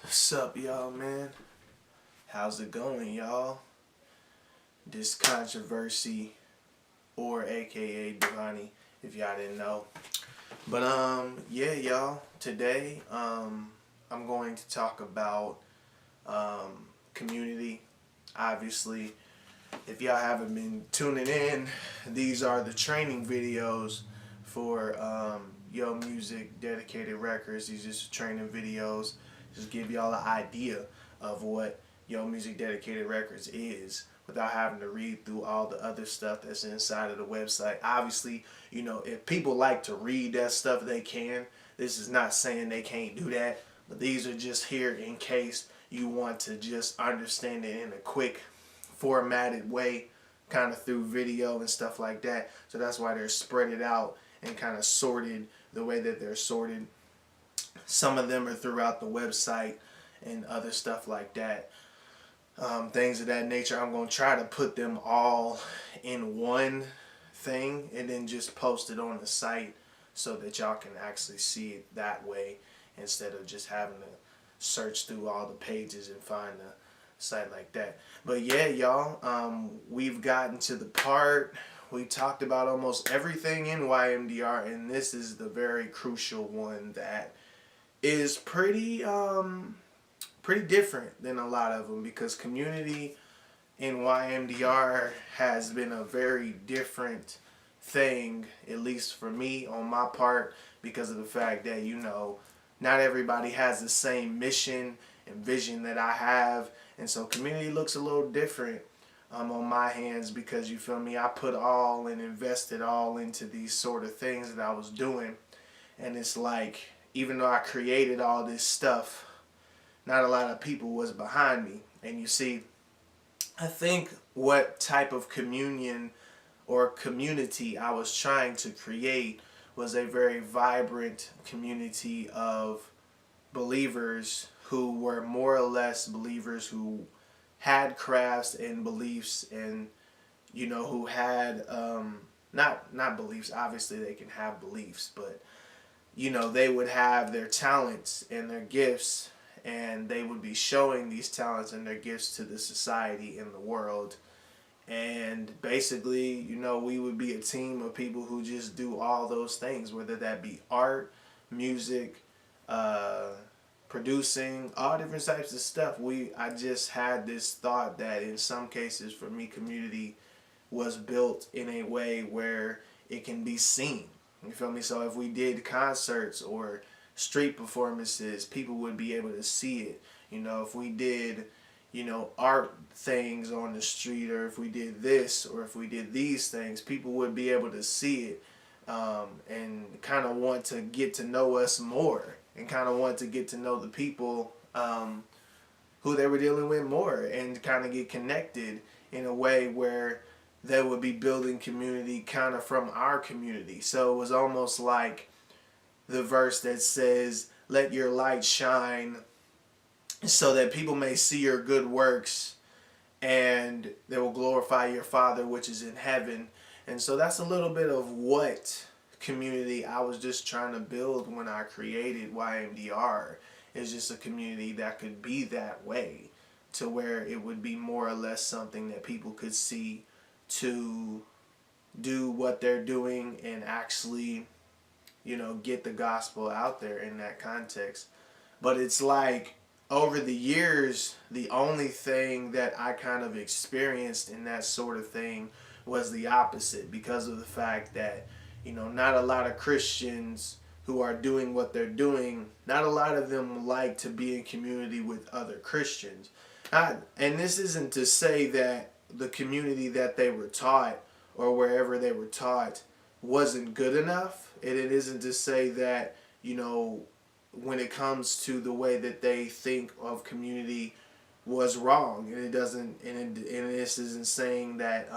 What's up, y'all, man? How's it going, y'all? This controversy, or AKA Devani, if y'all didn't know. But yeah, y'all. Today, I'm going to talk about community. Obviously, if y'all haven't been tuning in, these are the training videos for Yo Music Dedicated Records. These are just training videos. Just give y'all an idea of what Yo Music Dedicated Records is without having to read through all the other stuff that's inside of the website. Obviously, if people like to read that stuff, they can. This is not saying they can't do that, but these are just here in case you want to just understand it in a quick, formatted way, kind of through video and stuff like that. So that's why they're spread it out and kind of sorted the way that they're sorted. Some of them are throughout the website and other stuff like that. Things of that nature. I'm going to try to put them all in one thing and then just post it on the site so that y'all can actually see it that way instead of just having to search through all the pages and find the site like that. But yeah, y'all, we've gotten to the part. We talked about almost everything in YMDR, and this is the very crucial one that is pretty different than a lot of them, because community in YMDR has been a very different thing, at least for me on my part, because of the fact that not everybody has the same mission and vision that I have, and so community looks a little different on my hands, because you feel me, I put all and invested all into these sort of things that I was doing, and it's like, even though I created all this stuff, not a lot of people was behind me. And you see, I think what type of communion or community I was trying to create was a very vibrant community of believers who were more or less believers who had crafts and beliefs, and who had not beliefs. Obviously they can have beliefs, but they would have their talents and their gifts, and they would be showing these talents and their gifts to the society and the world. And basically, we would be a team of people who just do all those things, whether that be art, music, producing, all different types of stuff. I just had this thought that in some cases, for me, community was built in a way where it can be seen. You feel me? So if we did concerts or street performances, people would be able to see it. If we did, art things on the street, or if we did this, or if we did these things, people would be able to see it, and kind of want to get to know us more, and kind of want to get to know the people who they were dealing with more, and kind of get connected in a way where they would be building community kind of from our community. So it was almost like the verse that says, "Let your light shine so that people may see your good works and they will glorify your Father which is in heaven." And so that's a little bit of what community I was just trying to build when I created YMDR. It's just a community that could be that way, to where it would be more or less something that people could see to do what they're doing and actually, get the gospel out there in that context. But it's like, over the years, the only thing that I kind of experienced in that sort of thing was the opposite, because of the fact that, not a lot of Christians who are doing what they're doing, not a lot of them like to be in community with other Christians. And this isn't to say that the community that they were taught, or wherever they were taught, wasn't good enough. And it isn't to say that, when it comes to the way that they think of community, was wrong. And it doesn't, and this isn't saying that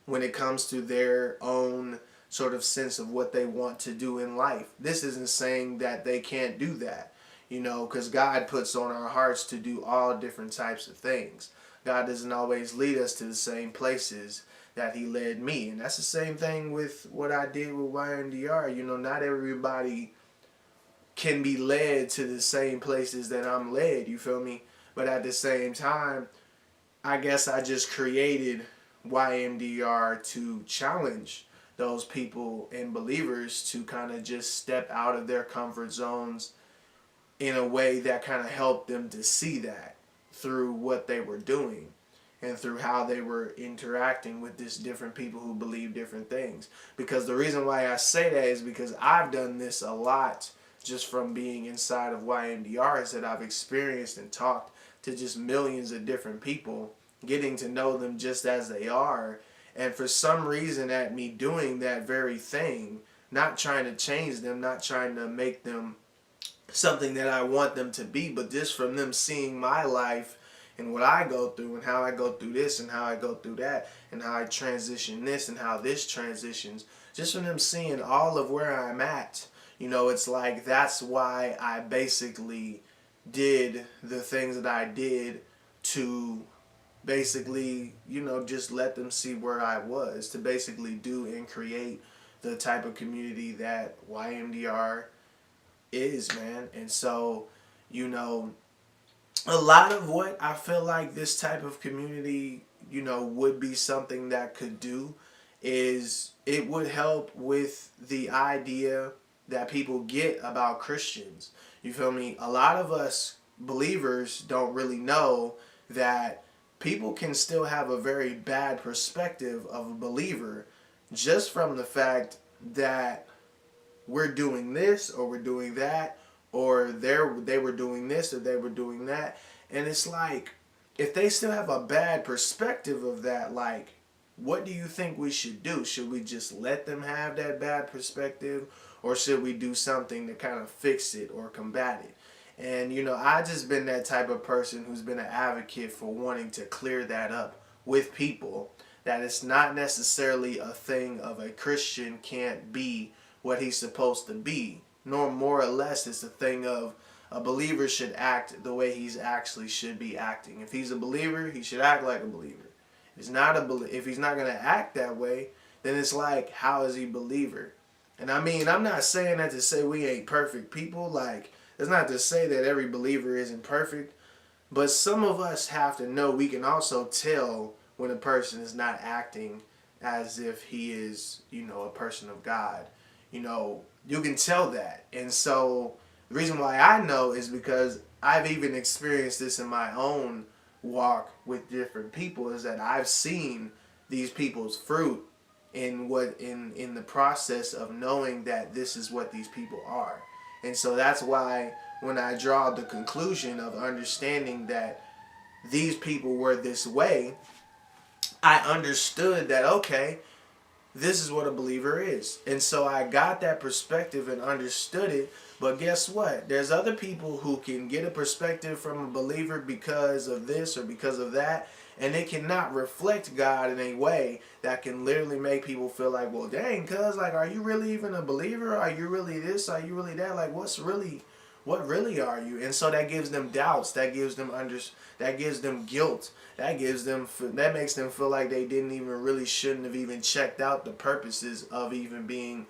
when it comes to their own sort of sense of what they want to do in life, this isn't saying that they can't do that, because God puts on our hearts to do all different types of things. God doesn't always lead us to the same places that he led me. And that's the same thing with what I did with YMDR. Not everybody can be led to the same places that I'm led, you feel me? But at the same time, I guess I just created YMDR to challenge those people and believers to kind of just step out of their comfort zones in a way that kind of helped them to see that through what they were doing and through how they were interacting with this different people who believe different things. Because the reason why I say that is because I've done this a lot just from being inside of YMDR, is that I've experienced and talked to just millions of different people, getting to know them just as they are. And for some reason, at me doing that very thing, not trying to change them, not trying to make them something that I want them to be, but just from them seeing my life and what I go through and how I go through this and how I go through that and how I transition this and how this transitions, just from them seeing all of where I'm at, you know, it's like that's why I basically did the things that I did to basically, you know, just let them see where I was, to basically do and create the type of community that YMDR is, man. And so, you know, a lot of what I feel like this type of community, you know, would be something that could do is it would help with the idea that people get about Christians. You feel me? A lot of us believers don't really know that people can still have a very bad perspective of a believer just from the fact that we're doing this or we're doing that, or they were doing this or they were doing that. And it's like, if they still have a bad perspective of that, like, what do you think we should do? Should we just let them have that bad perspective, or should we do something to kind of fix it or combat it? And, you know, I just been that type of person who's been an advocate for wanting to clear that up with people, that it's not necessarily a thing of a Christian can't be what he's supposed to be, nor more or less it's a thing of a believer should act the way he's actually should be acting. If he's a believer, he should act like a believer. If he's not going to act that way, then it's like, how is he a believer? And I mean, I'm not saying that to say we ain't perfect people. Like, it's not to say that every believer isn't perfect, but some of us have to know, we can also tell when a person is not acting as if he is, you know, a person of God. You know, you can tell that. And so the reason why I know is because I've even experienced this in my own walk with different people, is that I've seen these people's fruit in the process of knowing that this is what these people are. And so that's why when I draw the conclusion of understanding that these people were this way, I understood that, okay, this is what a believer is. And so I got that perspective and understood it. But guess what? There's other people who can get a perspective from a believer because of this or because of that, and it cannot reflect God in a way that can literally make people feel like, well, dang, cuz, like, are you really even a believer? Are you really this? Are you really that? Like, what really are you? And so that gives them doubts. That gives them guilt. That makes them feel like they didn't even really shouldn't have even checked out the purposes of even being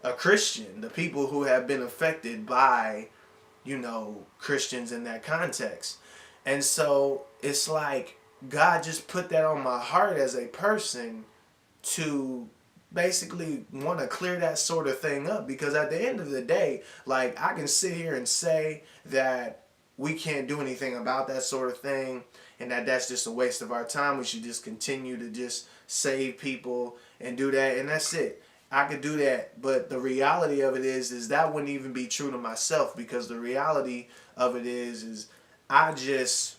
a Christian. The people who have been affected by, you know, Christians in that context. And so it's like God just put that on my heart as a person to basically want to clear that sort of thing up, because at the end of the day, like, I can sit here and say that we can't do anything about that sort of thing and that that's just a waste of our time. We should just continue to just save people and do that, and that's it. I could do that, but the reality of it is that wouldn't even be true to myself, because the reality of it is I just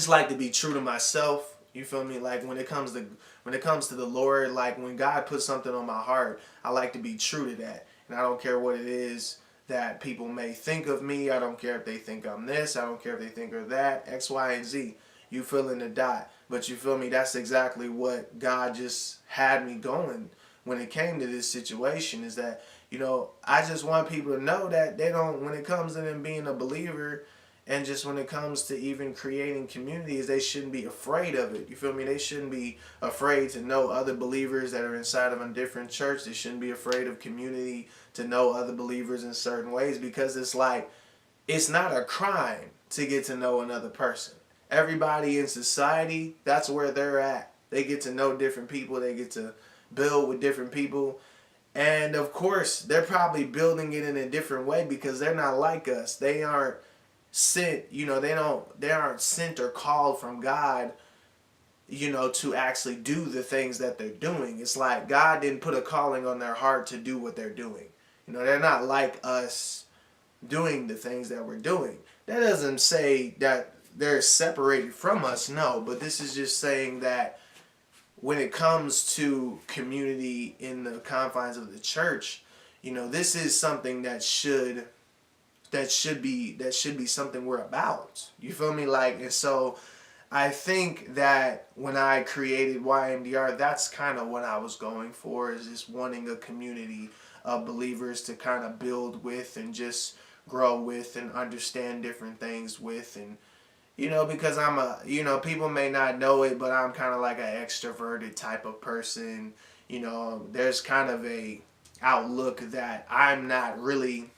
like to be true to myself. You feel me? Like, when it comes to the Lord, like, when God puts something on my heart, I like to be true to that. And I don't care what it is that people may think of me. I don't care if they think I'm this. I don't care if they think of that. X, Y, and Z. You fill in the dot. But you feel me? That's exactly what God just had me going when it came to this situation, is that, you know, I just want people to know that they don't, when it comes to them being a believer, And just when it comes to even creating communities, they shouldn't be afraid of it. You feel me? They shouldn't be afraid to know other believers that are inside of a different church. They shouldn't be afraid of community, to know other believers in certain ways, because it's like, it's not a crime to get to know another person. Everybody in society, that's where they're at. They get to know different people. They get to build with different people. And of course, they're probably building it in a different way because they're not like us. They aren't sent, they aren't sent or called from God, to actually do the things that they're doing. It's like God didn't put a calling on their heart to do what they're doing. They're not like us doing the things that we're doing. That doesn't say that they're separated from us, no, but this is just saying that when it comes to community in the confines of the church, this is something that should be something we're about. You feel me? And so I think that when I created YMDR, that's kind of what I was going for, is just wanting a community of believers to kind of build with and just grow with and understand different things with. And because I'm people may not know it, but I'm kind of like an extroverted type of person. There's kind of a outlook that I'm not really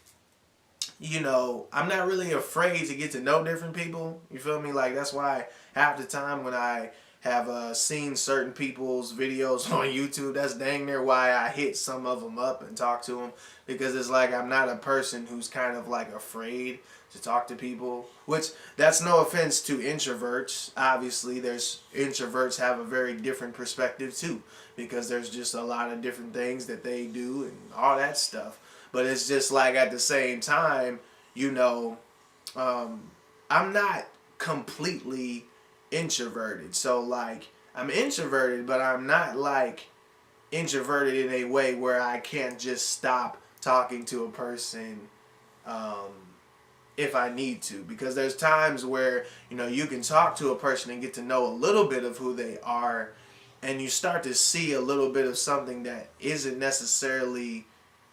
afraid to get to know different people. You feel me? That's why half the time when I have seen certain people's videos on YouTube, that's dang near why I hit some of them up and talk to them, because it's like I'm not a person who's kind of afraid to talk to people, which that's no offense to introverts. Obviously, there's introverts have a very different perspective too, because there's just a lot of different things that they do and all that stuff. But it's just at the same time, I'm not completely introverted. So I'm introverted, but I'm not introverted in a way where I can't just stop talking to a person if I need to. Because there's times where, you can talk to a person and get to know a little bit of who they are, and you start to see a little bit of something that isn't necessarily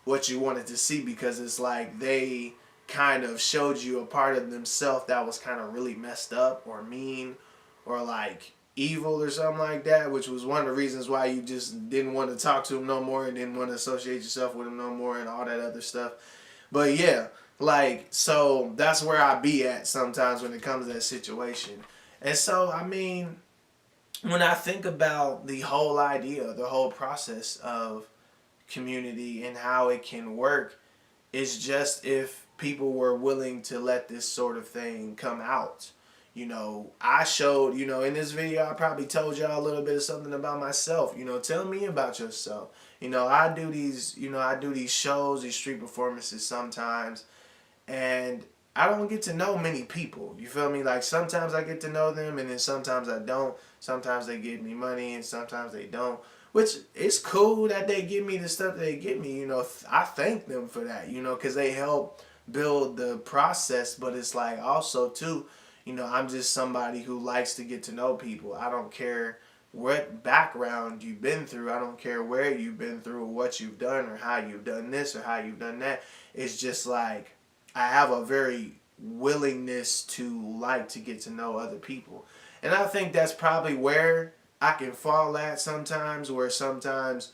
what you wanted to see, because it's they kind of showed you a part of themselves that was kind of really messed up or mean or evil or something like that, which was one of the reasons why you just didn't want to talk to them no more and didn't want to associate yourself with them no more and all that other stuff. But yeah, so that's where I be at sometimes when it comes to that situation. And so, when I think about the whole idea, the whole process of community and how it can work, is just if people were willing to let this sort of thing come out. I showed, in this video, I probably told y'all a little bit of something about myself. Tell me about yourself. I do these shows, these street performances sometimes, and I don't get to know many people. You feel me? Sometimes I get to know them, and then sometimes I don't. Sometimes they give me money, and sometimes they don't. Which is cool that they give me the stuff that they give me. I thank them for that, because they help build the process. But it's also too, I'm just somebody who likes to get to know people. I don't care what background you've been through. I don't care where you've been through or what you've done or how you've done this or how you've done that. It's just I have a very willingness to get to know other people. And I think that's probably where I can fall at sometimes, where sometimes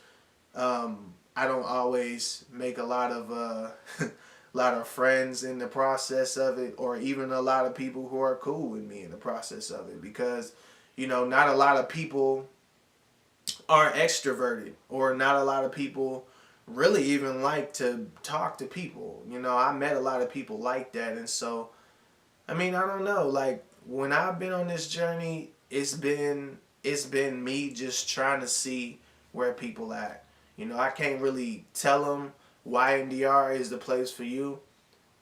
I don't always make a lot of friends in the process of it, or even a lot of people who are cool with me in the process of it, because not a lot of people are extroverted, or not a lot of people really even like to talk to people. I met a lot of people like that, and so I don't know, when I've been on this journey, it's been me just trying to see where people at. I can't really tell them YMDR is the place for you.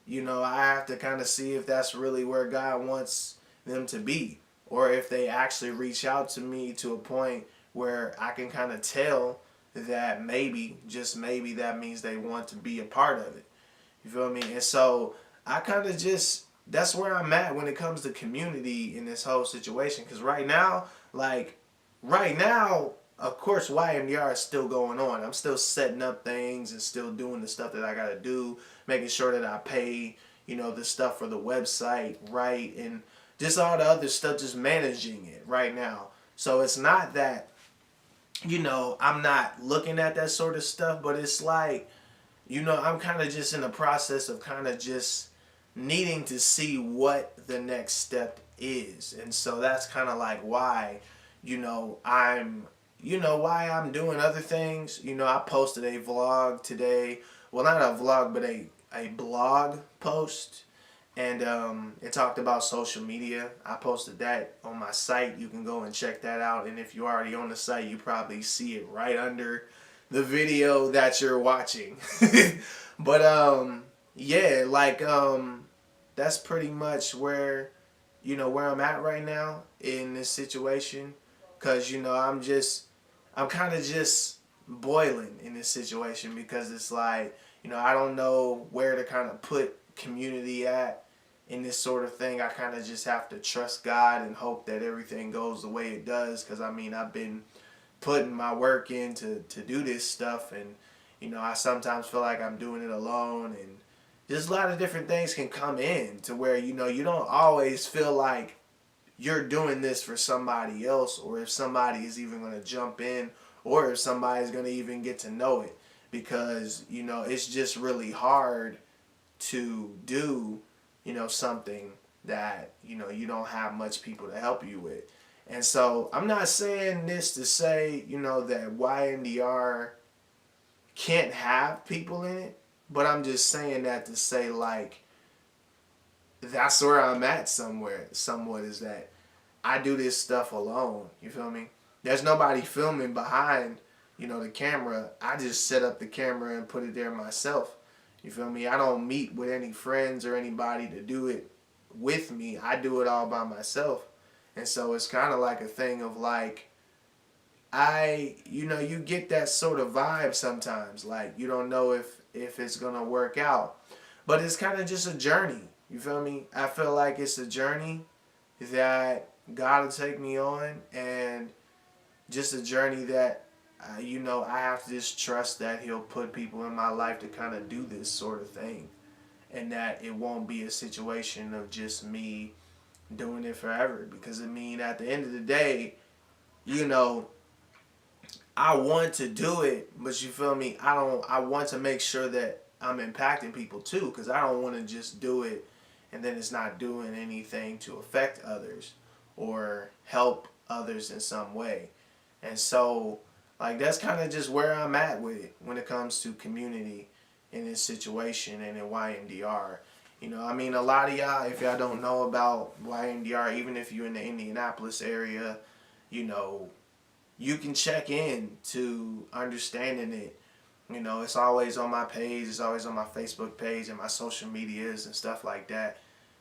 I have to kind of see if that's really where God wants them to be, or if they actually reach out to me to a point where I can kind of tell that maybe, just maybe, that means they want to be a part of it. You feel me? And so I kind of just, that's where I'm at when it comes to community in this whole situation. Because right now, of course, YMDR is still going on. I'm still setting up things and still doing the stuff that I got to do, making sure that I pay, the stuff for the website, right? And just all the other stuff, just managing it right now. So it's not that, I'm not looking at that sort of stuff, but it's like, I'm kind of just in the process of kind of just needing to see what the next step is. And so that's kind of like why, why I'm doing other things. I posted a vlog today. Well, not a vlog, but a blog post. And it talked about social media. I posted that on my site. You can go and check that out. And if you're already on the site, you probably see it right under the video that you're watching. But yeah, like that's pretty much where where I'm at right now in this situation. Cause I'm kind of just boiling in this situation, because it's like, I don't know where to kind of put community at in this sort of thing. I kind of just have to trust God and hope that everything goes the way it does. Cause I mean, I've been putting my work in to do this stuff, and I sometimes feel like I'm doing it alone, and just a lot of different things can come in to where you don't always feel like you're doing this for somebody else, or if somebody is even going to jump in, or if somebody's going to even get to know it, because it's just really hard to do something that you don't have much people to help you with. And so I'm not saying this to say, that YMDR can't have people in it, but I'm just saying that to say, like, that's where I'm at somewhat, is that I do this stuff alone. You feel me? There's nobody filming behind, the camera. I just set up the camera and put it there myself. You feel me? I don't meet with any friends or anybody to do it with me. I do it all by myself. And so it's kind of like a thing of like, you get that sort of vibe sometimes. Like, you don't know if it's going to work out. But it's kind of just a journey. You feel me? I feel like it's a journey that God will take me on, and just a journey that, I have to just trust that He'll put people in my life to kind of do this sort of thing. And that it won't be a situation of just me doing it forever. Because I mean, at the end of the day, I want to do it, but you feel me? I want to make sure that I'm impacting people too, because I don't want to just do it and then it's not doing anything to affect others or help others in some way. And so, like, that's kind of just where I'm at with it when it comes to community in this situation and in YMDR. I mean, a lot of y'all, if y'all don't know about YMDR, even if you're in the Indianapolis area, you can check in to understanding it. It's always on my page, it's always on my Facebook page and my social medias and stuff like that.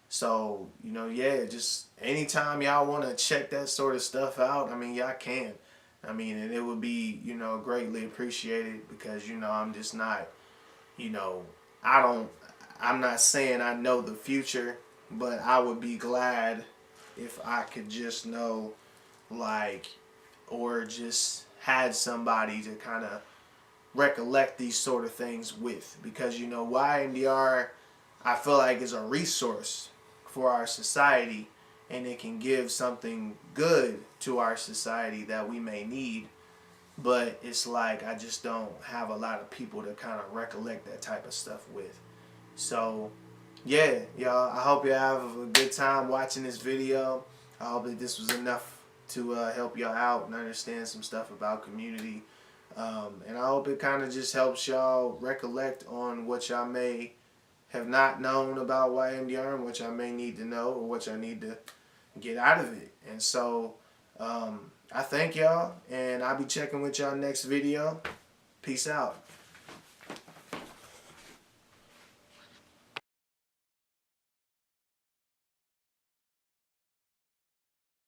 So, yeah, just anytime y'all want to check that sort of stuff out, I mean, y'all can. I mean, and it would be, greatly appreciated, because, I'm just not, I'm not saying I know the future, but I would be glad if I could just know, like, or just had somebody to kind of recollect these sort of things with. Because, YMDR, I feel like, is a resource for our society, and it can give something good to our society that we may need. But it's like, I just don't have a lot of people to kind of recollect that type of stuff with. So, yeah, y'all, I hope y'all have a good time watching this video. I hope that this was enough to help y'all out and understand some stuff about community. And I hope it kind of just helps y'all recollect on what y'all may have not known about YMDR, and what y'all may need to know, or what y'all need to get out of it. And so, I thank y'all, and I'll be checking with y'all next video. Peace out.